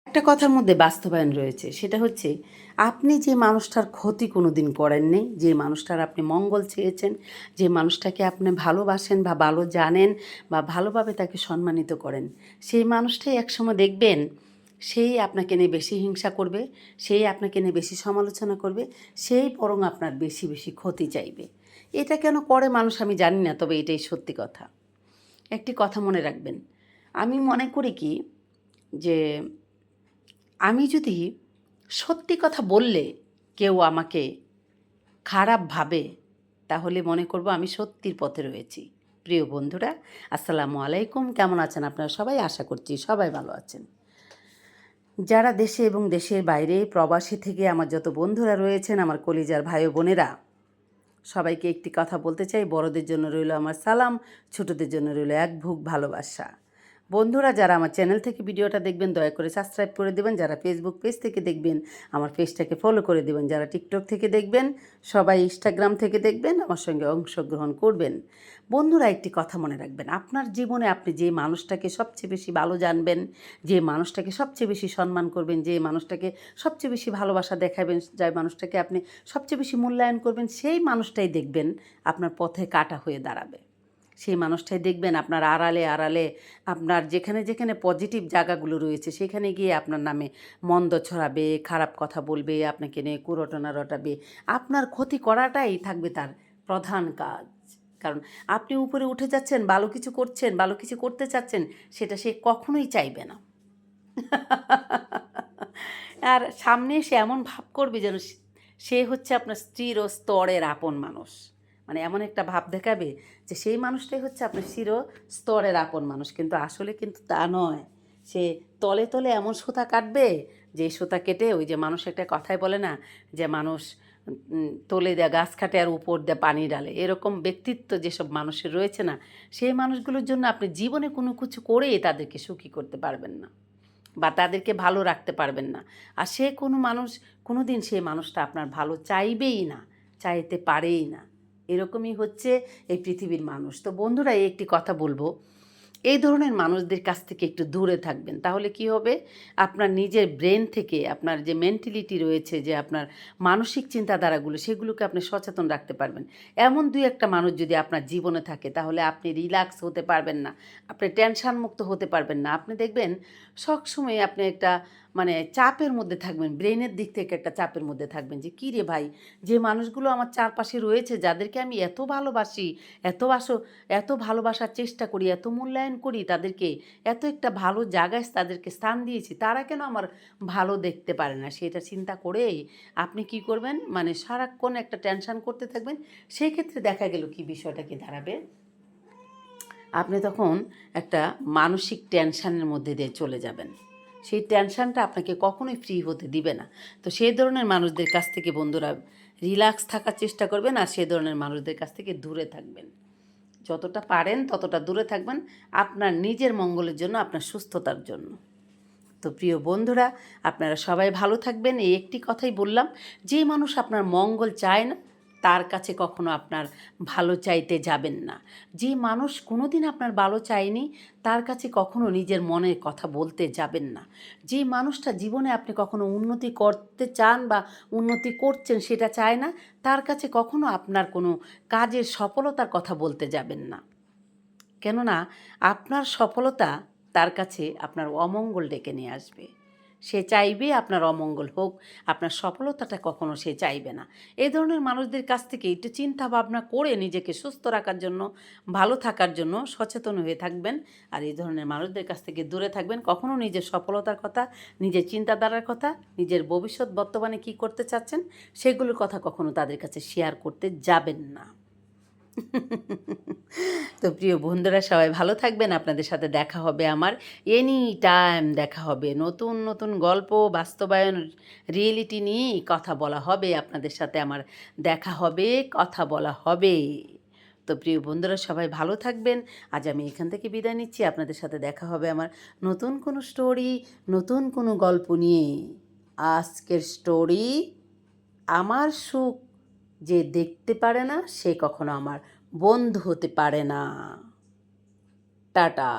একটা কথার মধ্যে বাস্তবায়ন রয়েছে, সেটা হচ্ছে আপনি যে মানুষটার ক্ষতি কোনো দিন করেননি, যে মানুষটার আপনি মঙ্গল চেয়েছেন, যে মানুষটাকে আপনি ভালোবাসেন বা ভালো জানেন বা ভালোভাবে তাকে সম্মানিত করেন, সেই মানুষটাই একসময় দেখবেন সেই আপনাকে নিয়ে বেশি হিংসা করবে, সেই আপনাকে নিয়ে বেশি সমালোচনা করবে, সেই বরং আপনার বেশি বেশি ক্ষতি চাইবে। এটা কেন করে মানুষ আমি জানি না, তবে এটাই সত্যি কথা। একটি কথা মনে রাখবেন, আমি মনে করি কি যে আমি যদি সত্যি কথা বললে কেউ আমাকে খারাপ ভাবে, তাহলে মনে করব আমি সত্যির পথে রয়েছি। প্রিয় বন্ধুরা, আসসালামু আলাইকুম। কেমন আছেন আপনারা সবাই? আশা করছি সবাই ভালো আছেন। যারা দেশে এবং দেশের বাইরে প্রবাসী থেকে আমার যত বন্ধুরা রয়েছেন, আমার কলিজার ভাই ও বোনেরা, সবাইকে একটি কথা বলতে চাই। বড়দের জন্য রইল আমার সালাম, ছোটদের জন্য রইল এক বুক ভালোবাসা। বন্ধুরা, যারা আমার চ্যানেল থেকে ভিডিওটা দেখবেন দয়া করে সাবস্ক্রাইব করে দেবেন। যারা ফেসবুক পেজ থেকে দেখবেন আমার পেজটাকে ফলো করে দেবেন। যারা টিকটক থেকে দেখবেন, সবাই ইনস্টাগ্রাম থেকে দেখবেন, আমার সঙ্গে অংশগ্রহণ করবেন। বন্ধুরা, একটি কথা মনে রাখবেন, আপনার জীবনে আপনি যে মানুষটাকে সবচেয়ে বেশি ভালো জানবেন, যে মানুষটাকে সবচেয়ে বেশি সম্মান করবেন, যে মানুষটাকে সবচেয়ে বেশি ভালোবাসা দেখাবেন, যে মানুষটাকে আপনি সবচেয়ে বেশি মূল্যায়ন করবেন, সেই মানুষটাই দেখবেন আপনার পথে কাঁটা হয়ে দাঁড়াবে। সেই মানুষটাই দেখবেন আপনার আড়ালে আড়ালে আপনার যেখানে যেখানে পজিটিভ জায়গাগুলো রয়েছে সেখানে গিয়ে আপনার নামে মন্দ ছড়াবে, খারাপ কথা বলবে, আপনাকে নিয়ে কুরটনা রটাবে। আপনার ক্ষতি করাটাই থাকবে তার প্রধান কাজ। কারণ আপনি উপরে উঠে যাচ্ছেন, ভালো কিছু করছেন, ভালো কিছু করতে চাচ্ছেন, সেটা সে কখনোই চাইবে না। আর সামনে এসে এমন ভাব করবে যেন সে হচ্ছে আপনার স্ত্রীর ও স্তরের আপন মানুষ। মানে এমন একটা ভাব দেখাবে যে সেই মানুষটাই হচ্ছে আপনার চির স্তরের আপন মানুষ, কিন্তু আসলে কিন্তু তা নয়। সে তলে তলে এমন সুতা কাটবে যে সুতা কেটে, ওই যে মানুষ একটা কথাই বলে না যে মানুষ তলে দেয়া গাছ কাটে আর উপর দেয়া পানি ডালে, এরকম ব্যক্তিত্ব যেসব মানুষের রয়েছে না, সেই মানুষগুলোর জন্য আপনি জীবনে কোনো কিছু করেই তাদেরকে সুখী করতে পারবেন না বা তাদেরকে ভালো রাখতে পারবেন না। আর সে কোনো মানুষ কোনো দিন সেই মানুষটা আপনার ভালো চাইবেই না, চাইতে পারেই না। এরকমই হচ্ছে এই পৃথিবীর মানুষ। তো বন্ধুরা, এই একটি কথা বলবো, এই ধরনের মানুষদের কাছ থেকে একটু দূরে থাকবেন। তাহলে কি হবে, আপনার নিজের ব্রেন থেকে আপনার যে মেন্টালিটি রয়েছে, যে আপনার মানসিক চিন্তাধারাগুলো, সেগুলোকে আপনি সচেতন রাখতে পারবেন। এমন দুই একটা মানুষ যদি আপনার জীবনে থাকে, তাহলে আপনি রিল্যাক্স হতে পারবেন না, আপনি টেনশন মুক্ত হতে পারবেন না। আপনি দেখবেন সবসময় আপনি একটা মানে চাপের মধ্যে থাকবেন, ব্রেনের দিক থেকে একটা চাপের মধ্যে থাকবেন যে কী রে ভাই, যে মানুষগুলো আমার চারপাশে রয়েছে, যাদেরকে আমি এত ভালোবাসি, এত ভালোবাসার চেষ্টা করি, এত মূল্যায়ন করি তাদেরকে, এত একটা ভালো জায়গায় তাদেরকে স্থান দিয়েছি, তারা কেন আমার ভালো দেখতে পারে না? সেটা চিন্তা করেই আপনি কি করবেন, মানে সারাক্ষণ একটা টেনশন করতে থাকবেন। সেই ক্ষেত্রে দেখা গেল কি বিষয়টা কি দাঁড়াবে, আপনি তখন একটা মানসিক টেনশানের মধ্যে দিয়ে চলে যাবেন। সেই টেনশানটা আপনাকে কখনোই ফ্রি হতে দিবে না। তো সেই ধরনের মানুষদের কাছ থেকে বন্ধুরা রিল্যাক্স থাকার চেষ্টা করবেন, আর সেই ধরনের মানুষদের কাছ থেকে দূরে থাকবেন। যতটা পারেন ততটা দূরে থাকবেন, আপনার নিজের মঙ্গলের জন্য, আপনার সুস্থতার জন্য। তো প্রিয় বন্ধুরা, আপনারা সবাই ভালো থাকবেন। এই একটি কথাই বললাম, যে মানুষ আপনার মঙ্গল চায় না তার কাছে কখনো আপনার ভালো চাইতে যাবেন না। যে মানুষ কোনো দিন আপনার ভালো চায়নি তার কাছে কখনো নিজের মনের কথা বলতে যাবেন না। যে মানুষটা জীবনে আপনি কখনো উন্নতি করতে চান বা উন্নতি করছেন সেটা চায় না, তার কাছে কখনো আপনার কোনো কাজের সফলতার কথা বলতে যাবেন না। কেননা আপনার সফলতা তার কাছে আপনার অমঙ্গল ডেকে নিয়ে আসবে। সে চাইবে আপনার অমঙ্গল হোক, আপনার সফলতাটা কখনো সে চাইবে না। এই ধরনের মানুষদের কাছ থেকে একটু চিন্তা ভাবনা করে নিজেকে সুস্থ রাখার জন্য, ভালো থাকার জন্য সচেতন হয়ে থাকবেন। আর এই ধরনের মানুষদের কাছ থেকে দূরে থাকবেন। কখনো নিজের সফলতার কথা, নিজের চিন্তাধারার কথা, নিজের ভবিষ্যৎ বর্তমানে কী করতে চাচ্ছেন সেগুলোর কথা কখনো তাদের কাছে শেয়ার করতে যাবেন না। তো প্রিয় বন্ধুরা, সবাই ভালো থাকবেন। আপনাদের সাথে দেখা হবে আমার এনি টাইম, দেখা হবে নতুন নতুন গল্প, বাস্তবায়ন, রিয়েলিটি নিয়েই কথা বলা হবে। আপনাদের সাথে আমার দেখা হবে, কথা বলা হবে। তো প্রিয় বন্ধুরা, সবাই ভালো থাকবেন। আজ আমি এখান থেকে বিদায় নিচ্ছি। আপনাদের সাথে দেখা হবে আমার নতুন কোনো স্টোরি, নতুন কোনো গল্প নিয়ে। আজকের স্টোরি, আমার সুখ যে দেখতে পারে না সে কখনো আমার বন্ধু হতে পারে না। টাটা।